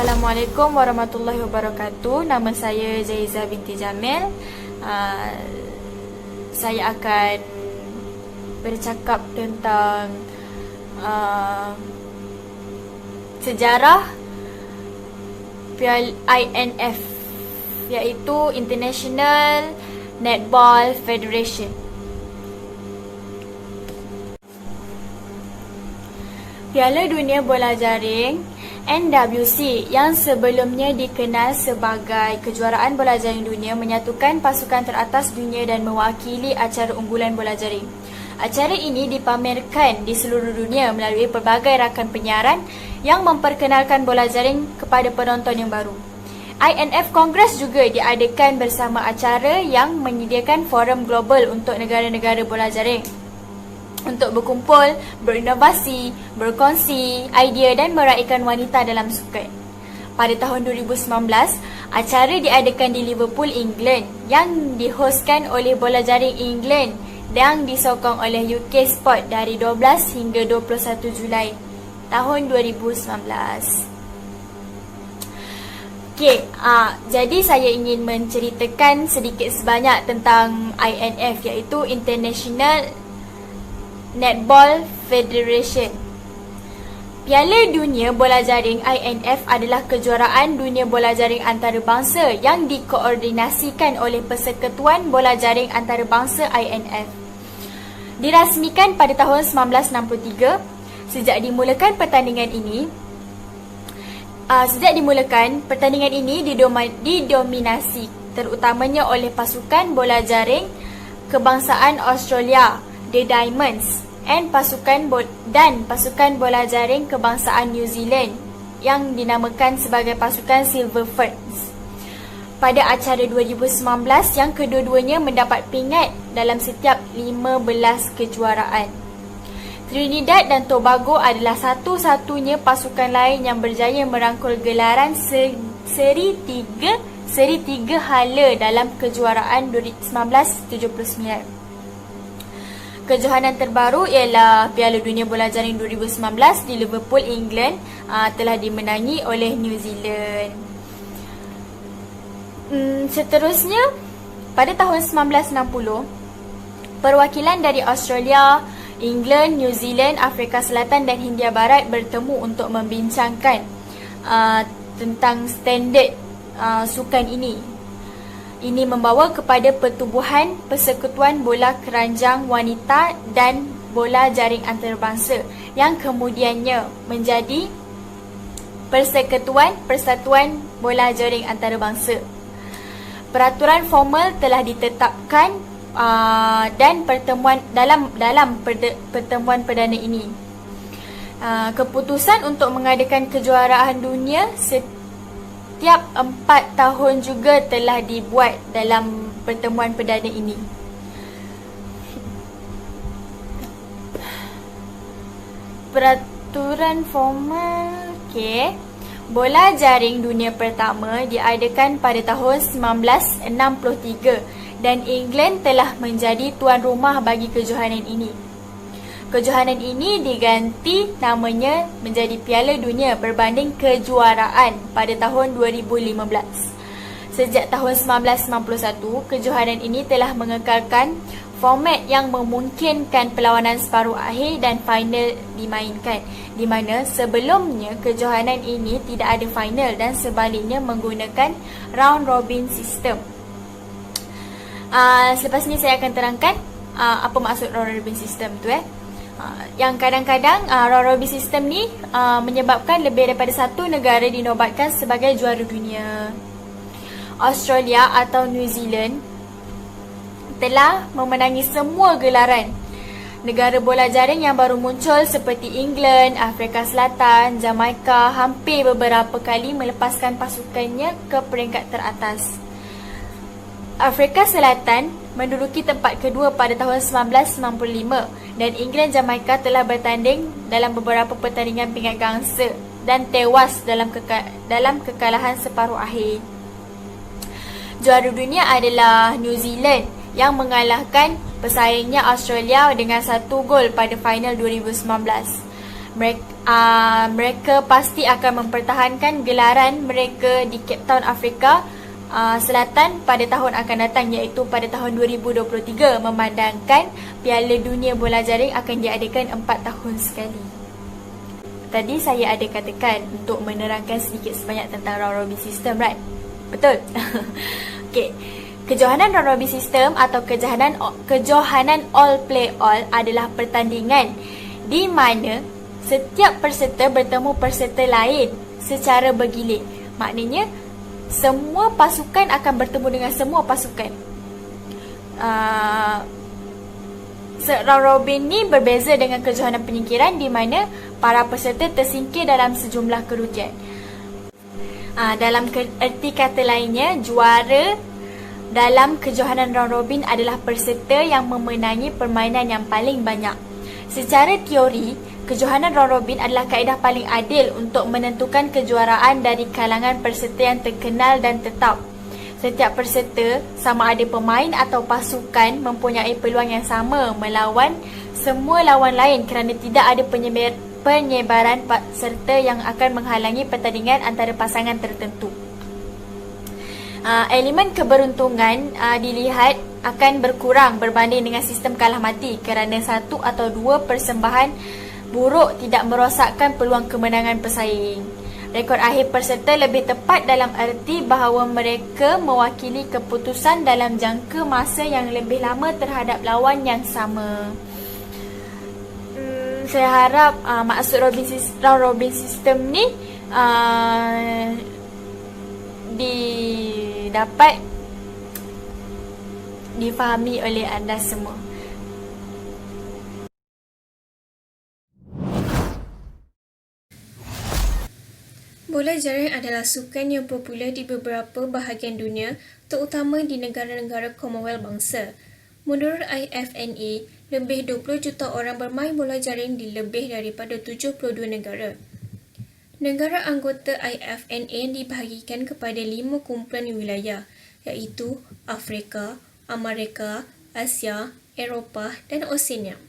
Assalamualaikum warahmatullahi wabarakatuh. Nama saya Zaiza binti Jamil. Saya akan bercakap tentang sejarah INF, iaitu International Netball Federation. Piala Dunia Bola Jaring NWC yang sebelumnya dikenal sebagai Kejuaraan Bola Jaring Dunia menyatukan pasukan teratas dunia dan mewakili acara unggulan bola jaring. Acara ini dipamerkan di seluruh dunia melalui pelbagai rakan penyiaran yang memperkenalkan bola jaring kepada penonton yang baru. INF Congress juga diadakan bersama acara yang menyediakan forum global untuk negara-negara bola jaring untuk berkumpul, berinovasi, berkongsi idea dan meraihkan wanita dalam sukan. Pada tahun 2019, acara diadakan di Liverpool, England yang dihostkan oleh Bola Jaring England yang disokong oleh UK Sport dari 12 hingga 21 Julai tahun 2019. Jadi saya ingin menceritakan sedikit sebanyak tentang INF, iaitu International Netball Federation. Piala Dunia Bola Jaring INF adalah kejuaraan dunia bola jaring antarabangsa yang dikoordinasikan oleh Persekutuan Bola Jaring Antarabangsa INF. Dirasmikan pada tahun 1963. Sejak dimulakan pertandingan ini didominasi terutamanya oleh pasukan bola jaring kebangsaan Australia, The Diamonds, dan pasukan bola jaring kebangsaan New Zealand yang dinamakan sebagai pasukan Silver Ferns. Pada acara 2019 yang kedua-duanya mendapat pingat dalam setiap 15 kejuaraan. Trinidad dan Tobago adalah satu-satunya pasukan lain yang berjaya merangkul gelaran seri 3 hala dalam kejuaraan 1979. Kejohanan terbaru ialah Piala Dunia Bola Jaring 2019 di Liverpool, England telah dimenangi oleh New Zealand. Seterusnya, pada tahun 1960, perwakilan dari Australia, England, New Zealand, Afrika Selatan dan Hindia Barat bertemu untuk membincangkan tentang standard sukan ini. Ini membawa kepada pertubuhan Persekutuan Bola Keranjang Wanita dan Bola Jaring Antarabangsa yang kemudiannya menjadi Persatuan Bola Jaring Antarabangsa. Peraturan formal telah ditetapkan dan pertemuan perdana ini. Keputusan untuk mengadakan kejuaraan dunia setiap 4 tahun juga telah dibuat dalam pertemuan perdana ini. Peraturan formal. Bola jaring dunia pertama diadakan pada tahun 1963 dan England telah menjadi tuan rumah bagi kejohanan ini. Kejohanan ini diganti namanya menjadi Piala Dunia Berbanding Kejuaraan pada tahun 2015. Sejak tahun 1991, kejohanan ini telah mengekalkan format yang memungkinkan perlawanan separuh akhir dan final dimainkan, di mana sebelumnya kejohanan ini tidak ada final dan sebaliknya menggunakan round robin system. Selepas ini saya akan terangkan apa maksud round robin system tu. Yang kadang-kadang round robin system ni menyebabkan lebih daripada satu negara dinobatkan sebagai juara dunia. Australia atau New Zealand telah memenangi semua gelaran. Negara bola jaring yang baru muncul seperti England, Afrika Selatan, Jamaika hampir beberapa kali melepaskan pasukannya ke peringkat teratas. Afrika Selatan menduduki tempat kedua pada tahun 1995 dan England Jamaika telah bertanding dalam beberapa pertandingan pingat gangsa dan tewas dalam kekalahan separuh akhir. Juara dunia adalah New Zealand yang mengalahkan pesaingnya Australia dengan 1 gol pada final 2019. Mereka pasti akan mempertahankan gelaran mereka di Cape Town, Afrika Selatan pada tahun akan datang, iaitu pada tahun 2023, memandangkan Piala Dunia Bola Jaring akan diadakan 4 tahun sekali. Tadi saya ada katakan untuk menerangkan sedikit sebanyak tentang round robin system, right? Betul? Okey. Kejohanan round robin system atau kejohanan all play all adalah pertandingan di mana setiap peserta bertemu peserta lain secara bergilir. Maknanya semua pasukan akan bertemu dengan semua pasukan. Round robin ni berbeza dengan kejohanan penyingkiran di mana para peserta tersingkir dalam sejumlah kerugian. Dalam erti kata lainnya, juara dalam kejohanan round robin adalah peserta yang memenangi permainan yang paling banyak. Secara teori, kejohanan round robin adalah kaedah paling adil untuk menentukan kejuaraan dari kalangan peserta yang terkenal dan tetap. Setiap peserta, sama ada pemain atau pasukan, mempunyai peluang yang sama melawan semua lawan lain kerana tidak ada penyebaran peserta yang akan menghalangi pertandingan antara pasangan tertentu. Elemen keberuntungan dilihat akan berkurang berbanding dengan sistem kalah mati kerana satu atau dua persembahan buruk tidak merosakkan peluang kemenangan pesaing. Rekod akhir peserta lebih tepat dalam erti bahawa mereka mewakili keputusan dalam jangka masa yang lebih lama terhadap lawan yang sama. Saya harap maksud round robin system ni dapat difahami oleh anda semua. Bola jaring adalah sukan yang popular di beberapa bahagian dunia, terutama di negara-negara Commonwealth bangsa. Menurut IFNA, lebih 20 juta orang bermain bola jaring di lebih daripada 72 negara. Negara anggota IFNA dibahagikan kepada 5 kumpulan wilayah, iaitu Afrika, Amerika, Asia, Eropah dan Oseania.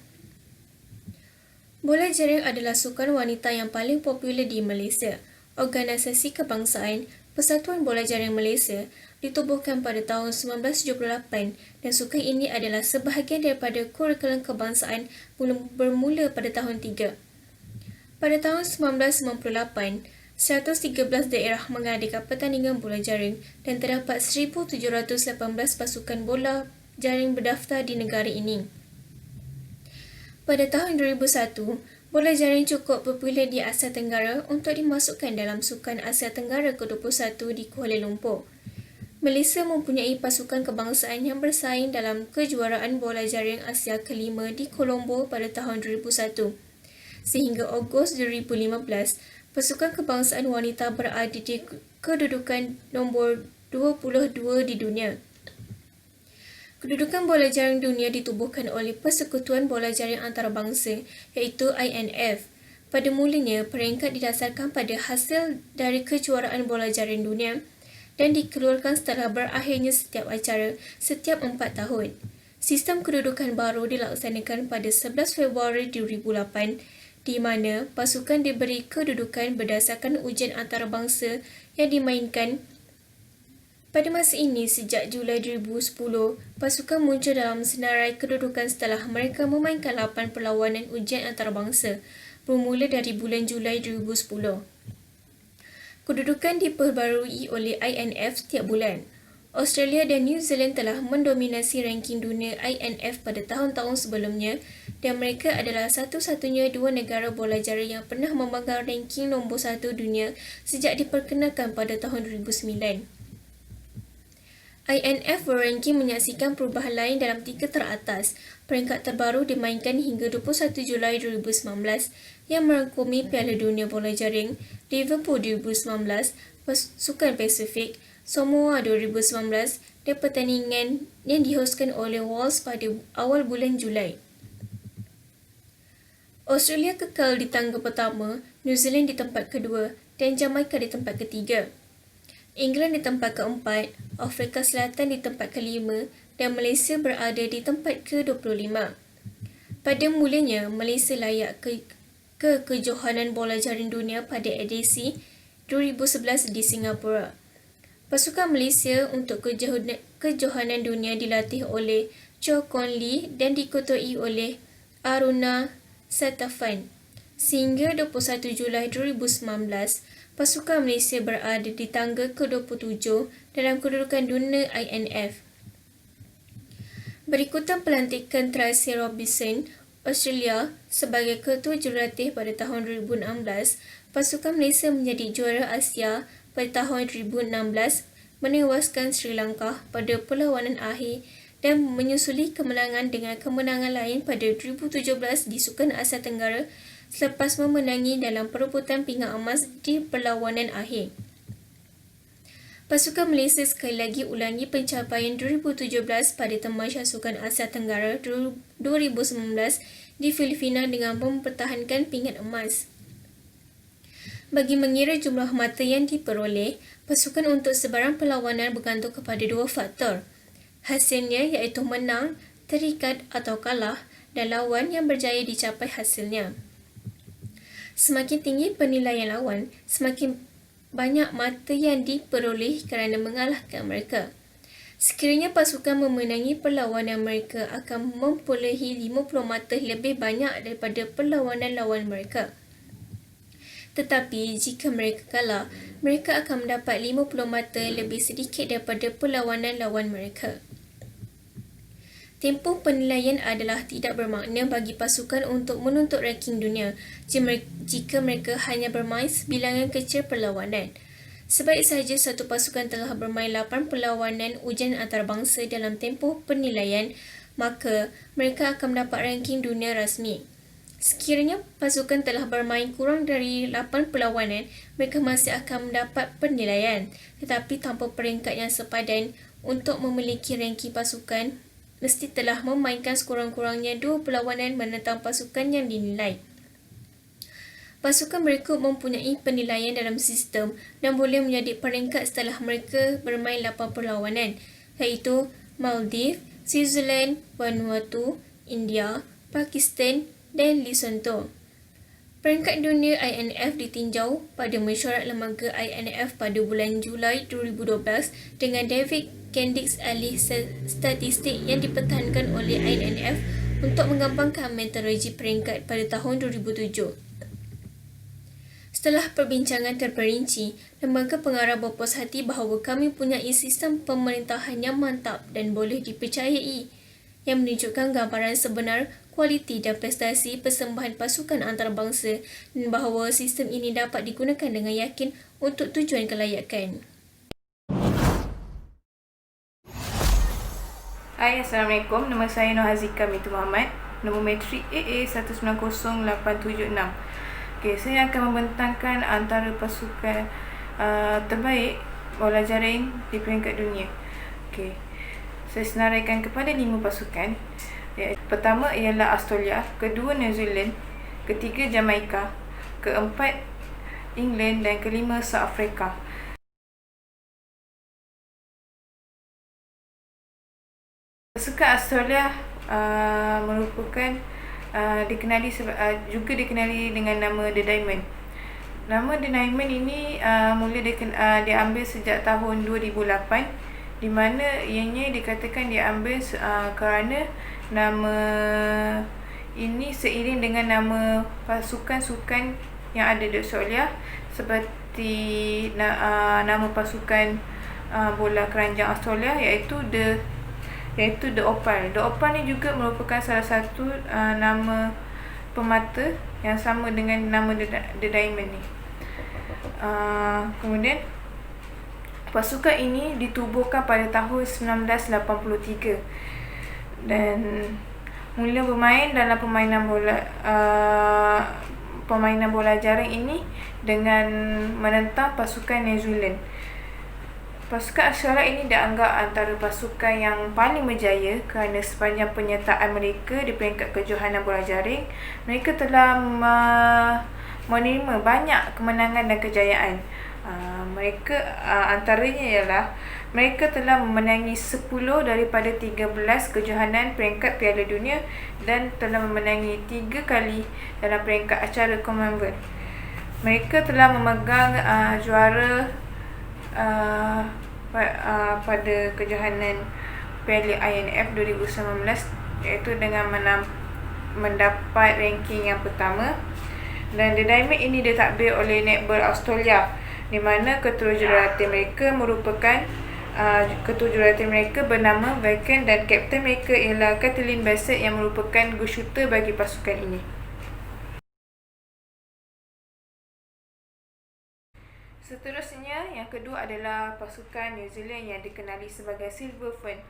Bola jaring adalah sukan wanita yang paling popular di Malaysia. Organisasi Kebangsaan Persatuan Bola Jaring Malaysia ditubuhkan pada tahun 1978 dan sukan ini adalah sebahagian daripada kurikulum kebangsaan bermula pada tahun 3. Pada tahun 1998, 113 daerah mengadakan pertandingan bola jaring dan terdapat 1,718 pasukan bola jaring berdaftar di negara ini. Pada tahun 2001, bola jaring cukup popular di Asia Tenggara untuk dimasukkan dalam Sukan Asia Tenggara ke-21 di Kuala Lumpur. Malaysia mempunyai pasukan kebangsaan yang bersaing dalam kejuaraan bola jaring Asia ke-5 di Colombo pada tahun 2001. Sehingga Ogos 2015, pasukan kebangsaan wanita berada di kedudukan nombor 22 di dunia. Kedudukan bola jaring dunia ditubuhkan oleh Persekutuan Bola Jaring Antarabangsa, iaitu INF. Pada mulanya, peringkat didasarkan pada hasil dari kejuaraan bola jaring dunia dan dikeluarkan setelah berakhirnya setiap acara setiap 4 tahun. Sistem kedudukan baru dilaksanakan pada 11 Februari 2008, di mana pasukan diberi kedudukan berdasarkan ujian antarabangsa yang dimainkan. Pada masa ini, sejak Julai 2010, pasukan muncul dalam senarai kedudukan setelah mereka memainkan 8 perlawanan ujian antarabangsa bermula dari bulan Julai 2010. Kedudukan diperbarui oleh INF setiap bulan. Australia dan New Zealand telah mendominasi ranking dunia INF pada tahun-tahun sebelumnya dan mereka adalah satu-satunya dua negara bola jaring yang pernah memegang ranking nombor 1 dunia sejak diperkenalkan pada tahun 2009. INF berranking menyaksikan perubahan lain dalam 3 teratas. Peringkat terbaru dimainkan hingga 21 Julai 2019 yang merangkumi Piala Dunia Bola Jaring, Liverpool 2019, Sukan Pasifik, Samoa 2019 dan pertandingan yang dihoskan oleh Wales pada awal bulan Julai. Australia kekal di tangga pertama, New Zealand di tempat kedua dan Jamaika di tempat ketiga. England di tempat keempat, Afrika Selatan di tempat kelima dan Malaysia berada di tempat ke-25. Pada mulanya, Malaysia layak ke Kejohanan Bola Jaring Dunia pada edisi 2011 di Singapura. Pasukan Malaysia untuk Kejohanan Dunia dilatih oleh Chow Kon Lee dan diketuai oleh Aruna Satafan. Sehingga 21 Julai 2019, pasukan Malaysia berada di tangga ke-27 dalam kedudukan dunia INF. Berikutan pelantikan Tracy Robinson, Australia sebagai Ketua Jurulatih pada tahun 2016, pasukan Malaysia menjadi juara Asia pada tahun 2016, menewaskan Sri Lanka pada perlawanan akhir dan menyusuli kemenangan dengan kemenangan lain pada 2017 di Sukan Asia Tenggara selepas memenangi dalam perebutan pinggan emas di perlawanan akhir. Pasukan Malaysia sekali lagi ulangi pencapaian 2017 pada Tamasya Sukan Asia Tenggara 2019 di Filipina dengan mempertahankan pinggan emas. Bagi mengira jumlah mata yang diperoleh, pasukan untuk sebarang perlawanan bergantung kepada dua faktor. Hasilnya iaitu menang, terikat atau kalah dan lawan yang berjaya dicapai hasilnya. Semakin tinggi penilaian lawan, semakin banyak mata yang diperoleh kerana mengalahkan mereka. Sekiranya pasukan memenangi perlawanan, mereka akan memperolehi 50 mata lebih banyak daripada perlawanan lawan mereka. Tetapi jika mereka kalah, mereka akan mendapat 50 mata lebih sedikit daripada perlawanan lawan mereka. Tempoh penilaian adalah tidak bermakna bagi pasukan untuk menuntut ranking dunia jika mereka hanya bermain sebilangan kecil perlawanan. Sebaik sahaja satu pasukan telah bermain 8 perlawanan ujian antarabangsa dalam tempoh penilaian, maka mereka akan mendapat ranking dunia rasmi. Sekiranya pasukan telah bermain kurang dari 8 perlawanan, mereka masih akan mendapat penilaian, tetapi tanpa peringkat yang sepadan. Untuk memiliki ranking pasukan, mesti telah memainkan sekurang-kurangnya 2 perlawanan menentang pasukan yang dinilai. Pasukan berikut mempunyai penilaian dalam sistem dan boleh menjadi peringkat setelah mereka bermain 8 perlawanan, iaitu Maldives, Switzerland, Vanuatu, India, Pakistan dan Lesotho. Peringkat dunia INF ditinjau pada mesyuarat lembaga INF pada bulan Julai 2012 dengan David Kendix, ahli statistik yang dipertahankan oleh INF untuk menggampangkan metodologi peringkat pada tahun 2007. Setelah perbincangan terperinci, lembaga pengarah berpuas hati bahawa kami mempunyai sistem pemerintahan yang mantap dan boleh dipercayai yang menunjukkan gambaran sebenar kualiti dan prestasi persembahan pasukan antarabangsa dan bahawa sistem ini dapat digunakan dengan yakin untuk tujuan kelayakan. Hai, Assalamualaikum. Nama saya Nur Hazika Mitu Muhammad. Nombor matrik AA190876. Okey, saya akan membentangkan antara pasukan terbaik bola jaring di peringkat dunia. Okey. Saya senaraikan kepada 5 pasukan. Pertama ialah Australia, kedua New Zealand, ketiga Jamaica, keempat England dan kelima South Africa. Pasukan Australia merupakan juga dikenali dengan nama The Diamond. Nama The Diamond ini mula diambil sejak tahun 2008, di mana ianya dikatakan diambil kerana nama ini seiring dengan nama pasukan sukan yang ada di Australia, seperti nama pasukan bola keranjang Australia iaitu The Opal. The Opal ni juga merupakan salah satu nama pemata yang sama dengan nama The Diamond ni. Kemudian pasukan ini ditubuhkan pada tahun 1983 dan mula bermain dalam permainan bola jaring ini dengan menentang pasukan New Zealand. Pasukan Australia ini dianggap antara pasukan yang paling berjaya kerana sepanjang penyertaan mereka di peringkat kejohanan bola jaring, mereka telah menerima banyak kemenangan dan kejayaan. Mereka antaranya ialah mereka telah memenangi 10 daripada 13 kejohanan peringkat Piala Dunia dan telah memenangi 3 kali dalam peringkat acara Commonwealth. Mereka telah memegang juara pada kejohanan Piala INF 2019 iaitu dengan mendapat ranking yang pertama. Dan The Diamond ini ditadbir oleh Netball Australia, di mana ketua jurulatih mereka merupakan ketua jurulatih mereka bernama Vacan dan kapten mereka ialah Kathleen Bassett yang merupakan goal shooter bagi pasukan ini. Seterusnya, yang kedua adalah pasukan New Zealand yang dikenali sebagai Silver Fern.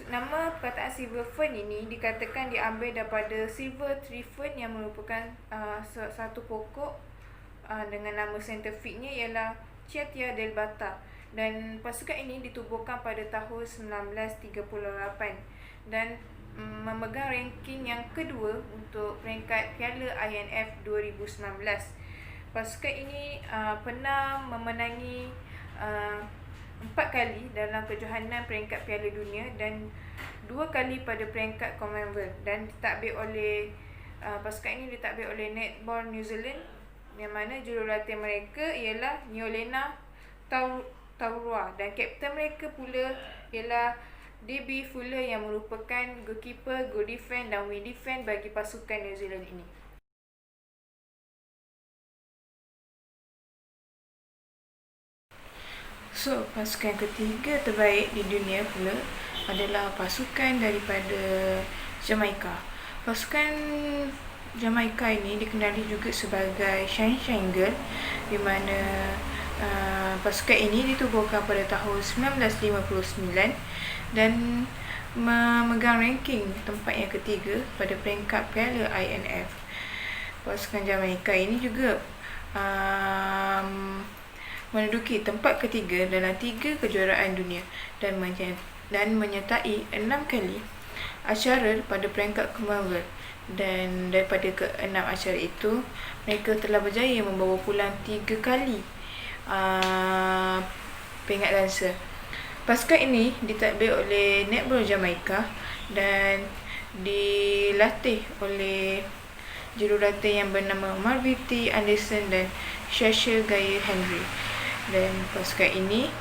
Nama perkataan Silver Fern ini dikatakan diambil daripada Silver Tree Fern yang merupakan satu pokok dengan nama saintifiknya ialah Chiatia delbata, dan pasukan ini ditubuhkan pada tahun 1938 dan memegang ranking yang kedua untuk peringkat Piala INF 2019. Pasukan ini pernah memenangi 4 kali dalam kejohanan peringkat Piala Dunia dan 2 kali pada peringkat Commonwealth, dan ditadbir oleh pasukan ini ditadbir oleh Netball New Zealand, yang mana jurulatih mereka ialah Niolena Taurua dan kapten mereka pula ialah Debbie Fuller yang merupakan goalkeeper, goal defense dan wing defense bagi pasukan New Zealand ini. So, pasukan ketiga terbaik di dunia pula adalah pasukan daripada Jamaica. Pasukan Jamaica ini dikenali juga sebagai Sunshine Girl, di mana pasukan ini ditubuhkan pada tahun 1959 dan memegang ranking tempat yang ketiga pada peringkat Piala INF. Pasukan Jamaica ini juga menduduki tempat ketiga dalam 3 kejuaraan dunia dan menyertai 6 kali acara pada peringkat Commonwealth, dan daripada ke-6 acara itu mereka telah berjaya membawa pulang 3 kali peringkat dansa. Pasukan ini ditadbir oleh Netball Jamaica dan dilatih oleh jurulatih yang bernama Marvin T. Anderson dan Sasha Gaya Henry. Dan pasukan ini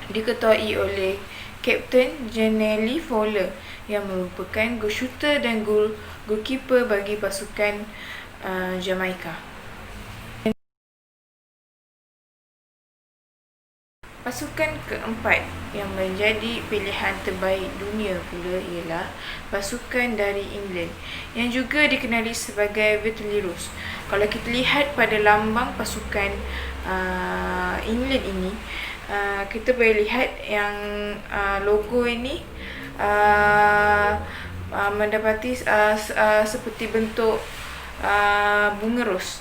diketuai oleh Kapten Janelle Fowler yang merupakan goal shooter dan goalkeeper bagi pasukan Jamaica. Pasukan keempat yang menjadi pilihan terbaik dunia pula ialah pasukan dari England yang juga dikenali sebagai Vitaliros. Kalau kita lihat pada lambang pasukan England ini, kita boleh lihat yang logo ini mendapati seperti bentuk bunga ros.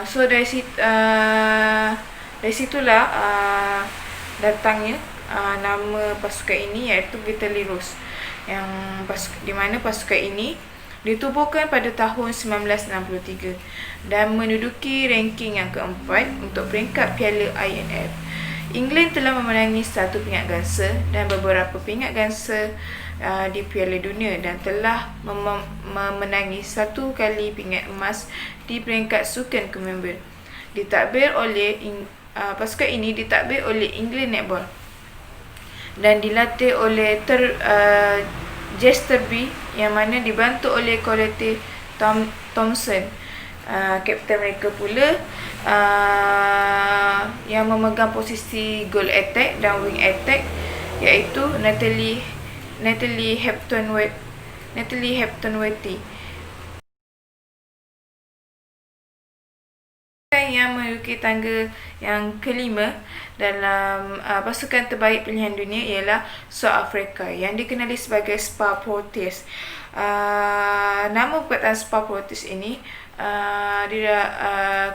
So dari situlah datangnya nama pasukan ini iaitu Vitaliros, yang di mana pasukan ini ditubuhkan pada tahun 1963 dan menduduki ranking yang keempat untuk peringkat Piala INF. England telah memenangi 1 pingat gangsa dan beberapa pingat gangsa di Piala Dunia dan telah memenangi 1 kali pingat emas di peringkat sukan Commonwealth. Pasukan ini ditadbir oleh England Netball dan dilatih oleh Jess Turby yang mana dibantu oleh Colette Thompson. Kapten mereka pula yang memegang posisi goal attack dan wing attack iaitu Natalie Hepton-Wetty. Yang menduduki tangga yang kelima dalam pasukan terbaik pilihan dunia ialah South Africa yang dikenali sebagai Spa Proteas. Nama perkataan Spa Proteas ini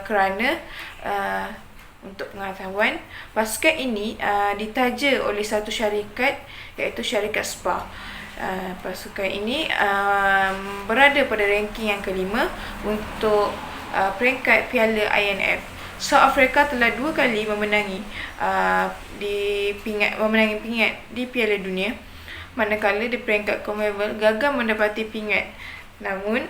kerana untuk pengetahuan, pasukan ini ditaja oleh satu syarikat iaitu syarikat Spa. Pasukan ini berada pada ranking yang kelima untuk peringkat Piala INF. South Africa telah 2 kali memenangi pingat di Piala Dunia, manakala di peringkat Commonwealth gagal mendapati pingat. Namun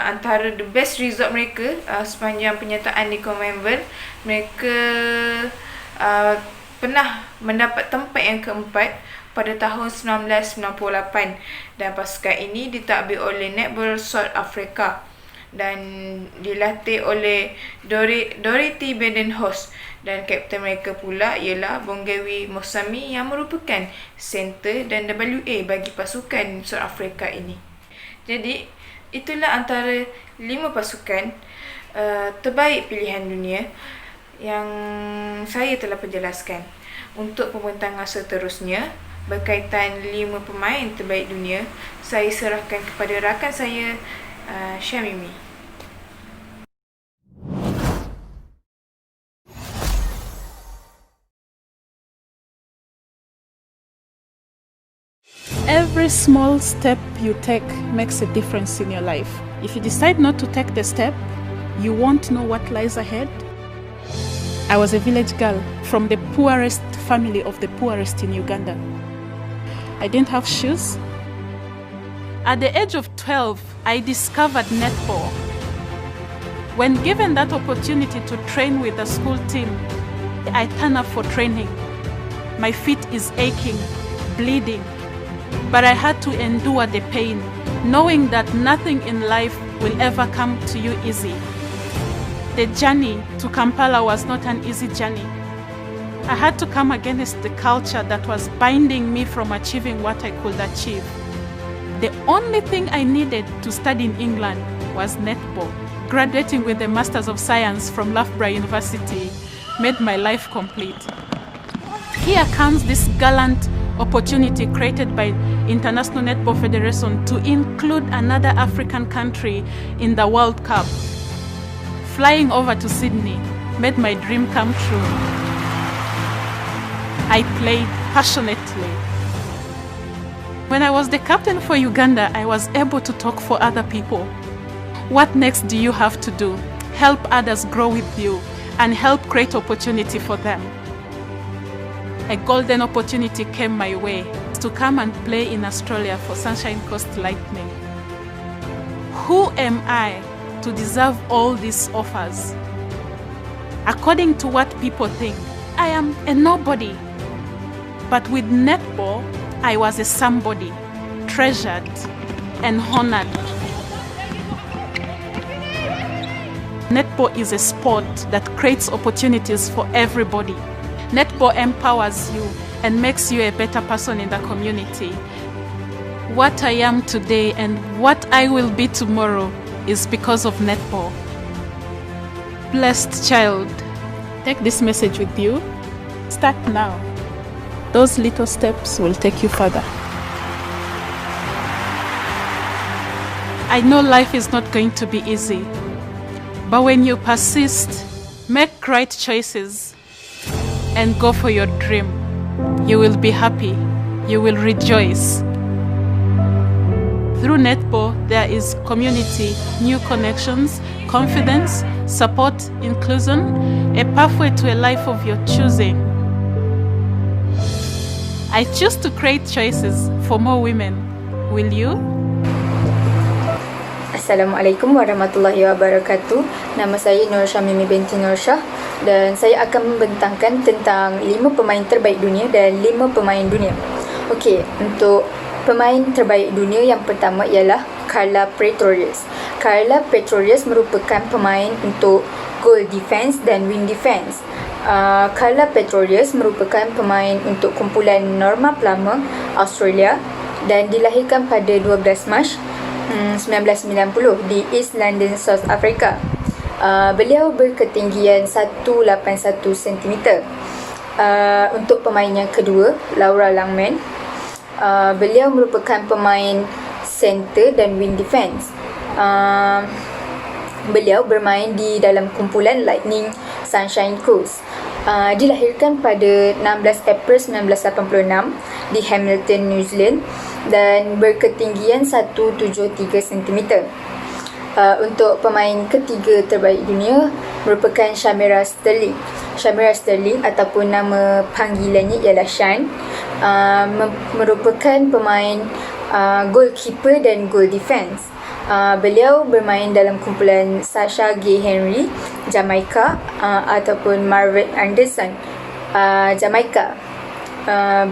antara the best result mereka sepanjang penyertaan di Commonwealth, mereka pernah mendapat tempat yang keempat pada tahun 1998, dan pasukan ini ditadbir oleh Netball South Africa dan dilatih oleh Dorothy Badenhorst, dan kapten mereka pula ialah Bongiwe Mosami yang merupakan center dan WA bagi pasukan South Africa ini. Jadi itulah antara 5 pasukan terbaik pilihan dunia yang saya telah perjelaskan. Untuk pembentangan seterusnya berkaitan 5 pemain terbaik dunia, saya serahkan kepada rakan saya, Syamimi. Every small step you take makes a difference in your life. If you decide not to take the step, you won't know what lies ahead. I was a village girl from the poorest family of the poorest in Uganda. I didn't have shoes. At the age of 12, I discovered netball. When given that opportunity to train with the school team, I turned up for training. My feet is aching, bleeding, but I had to endure the pain, knowing that nothing in life will ever come to you easy. The journey to Kampala was not an easy journey. I had to come against the culture that was binding me from achieving what I could achieve. The only thing I needed to study in England was netball. Graduating with a Masters of Science from Loughborough University made my life complete. Here comes this gallant opportunity created by International Netball Federation to include another African country in the World Cup. Flying over to Sydney made my dream come true. I played passionately. When I was the captain for Uganda, I was able to talk for other people. What next do you have to do? Help others grow with you and help create opportunity for them. A golden opportunity came my way to come and play in Australia for Sunshine Coast Lightning. Who am I to deserve all these offers? According to what people think, I am a nobody. But with netball, I was a somebody, treasured and honored. Netball is a sport that creates opportunities for everybody. Netball empowers you and makes you a better person in the community. What I am today and what I will be tomorrow is because of netball. Blessed child, take this message with you. Start now. Those little steps will take you further. I know life is not going to be easy, but when you persist, make right choices, and go for your dream, you will be happy, you will rejoice. Through netball, there is community, new connections, confidence, support, inclusion, a pathway to a life of your choosing. I choose to create choices for more women. Will you? Assalamualaikum warahmatullahi wabarakatuh. Nama saya Nur Syamimi binti Nur Shah dan saya akan membentangkan tentang 5 pemain terbaik dunia dan 5 pemain dunia. Okey, untuk pemain terbaik dunia yang pertama ialah Carla Pretorius. Carla Pretorius merupakan pemain untuk goal defense dan wing defense. Carla Pretorius merupakan pemain untuk kumpulan Norma Plummer Australia dan dilahirkan pada 12 Mac 1990 di East London, South Africa. Beliau berketinggian 181 cm. Untuk pemain yang kedua, Laura Langman. Beliau merupakan pemain center dan wing defense. Beliau bermain di dalam kumpulan Lightning Sunshine Coast. Dilahirkan pada 16 April 1986 di Hamilton, New Zealand dan berketinggian 173 cm. Untuk pemain ketiga terbaik dunia, merupakan Shamira Sterling. Shamira Sterling ataupun nama panggilannya ialah Shan, merupakan pemain goalkeeper dan goal defense. Beliau bermain dalam kumpulan Sasha Gay Henry, Jamaica, ataupun Marvin Anderson, Jamaica.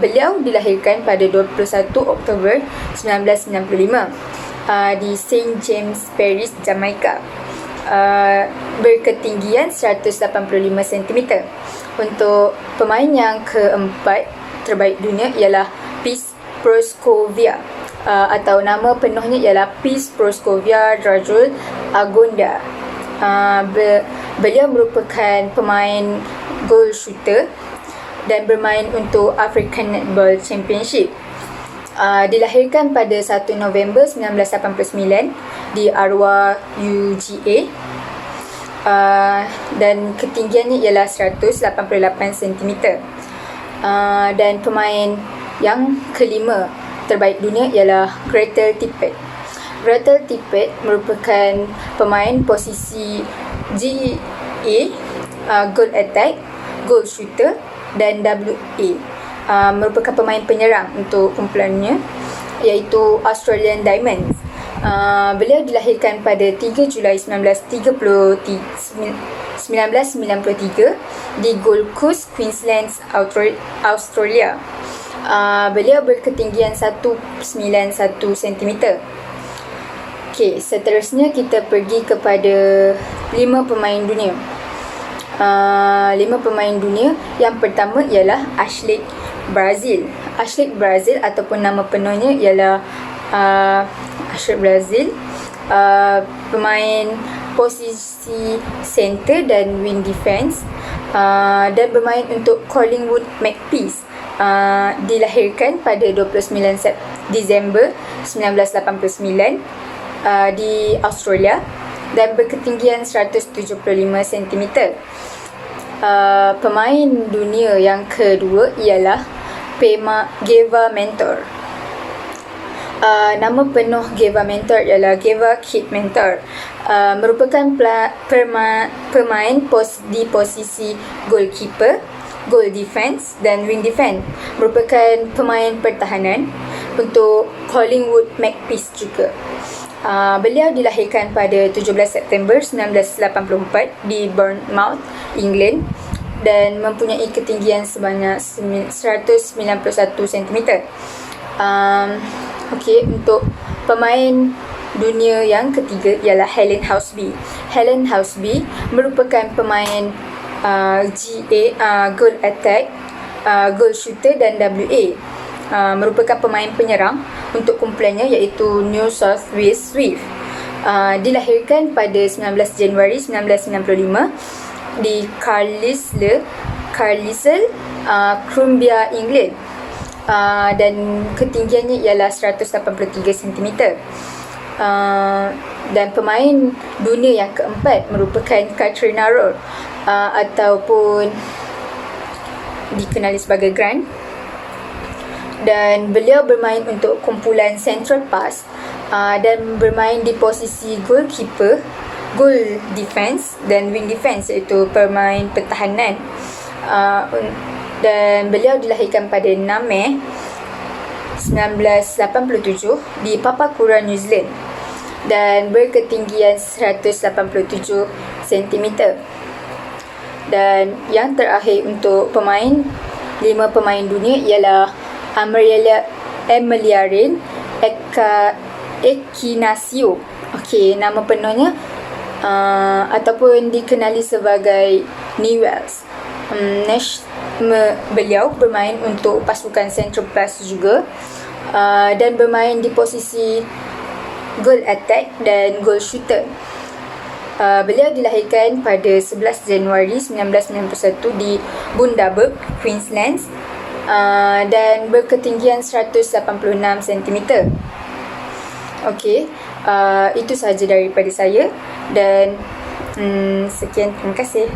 Beliau dilahirkan pada 21 Oktober 1995 di St. James Parish, Jamaica. Berketinggian 185 cm. Untuk pemain yang keempat terbaik dunia ialah Peace Proskovia, atau nama penuhnya ialah Peace Proskovia Dragul Agonda. Beliau merupakan pemain goal shooter dan bermain untuk African Netball Championship. Dilahirkan pada 1 November 1989 di Arua, UGA, dan ketinggiannya ialah 188 cm. Dan pemain yang kelima terbaik dunia ialah Gretel Tippett. Gretel Tippett merupakan pemain posisi GA, goal attack, goal shooter dan WA. Merupakan pemain penyerang untuk kumpulannya, iaitu Australian Diamonds. Beliau dilahirkan pada 3 Julai 1993 di Gold Coast, Queensland, Australia. Beliau berketinggian 191 cm. Okey, seterusnya kita pergi kepada 5 pemain dunia. 5 pemain dunia. Yang pertama ialah Ashley Brazil. Ashley Brazil ataupun nama penuhnya ialah Ashley Brazil, pemain posisi center dan wing defense, dan bermain untuk Collingwood Magpies. Dilahirkan pada 29 Disember 1989 di Australia dan berketinggian 175 cm. Pemain dunia yang kedua ialah Geva Mentor. Nama penuh Geva Mentor ialah Geva Kit Mentor. Merupakan pemain di posisi goalkeeper, goal defense dan wing defense. Merupakan pemain pertahanan untuk Collingwood Magpies juga. Beliau dilahirkan pada 17 September 1984 di Bournemouth, England, dan mempunyai ketinggian sebanyak 191 cm. Okey, untuk pemain dunia yang ketiga ialah Helen Housby. Helen Housby merupakan pemain goal attack, goal shooter dan WA. Merupakan pemain penyerang untuk kumpulannya iaitu New South Wales Swifts. Dilahirkan pada 19 Januari 1995 di Carlisle, Cumbria, England. Dan ketinggiannya ialah 183 cm. Dan pemain dunia yang keempat merupakan Katrina Roll, ataupun dikenali sebagai Grant, dan beliau bermain untuk kumpulan Central Pass, dan bermain di posisi goalkeeper, goal defense dan wing defense, iaitu pemain pertahanan. Dan beliau dilahirkan pada 6 Mei 1987 di Papakura, New Zealand, dan berketinggian 187 cm. Dan yang terakhir untuk 5 pemain dunia ialah Amelia Rain Equinasio. Okey, nama penuhnya ataupun dikenali sebagai Newells. Beliau bermain untuk pasukan Central Plus juga, dan bermain di posisi goal attack dan goal shooter. Beliau dilahirkan pada 11 Januari 1991 di Bundaberg, Queensland, dan berketinggian 186 cm. Okey, itu sahaja daripada saya, dan sekian, terima kasih.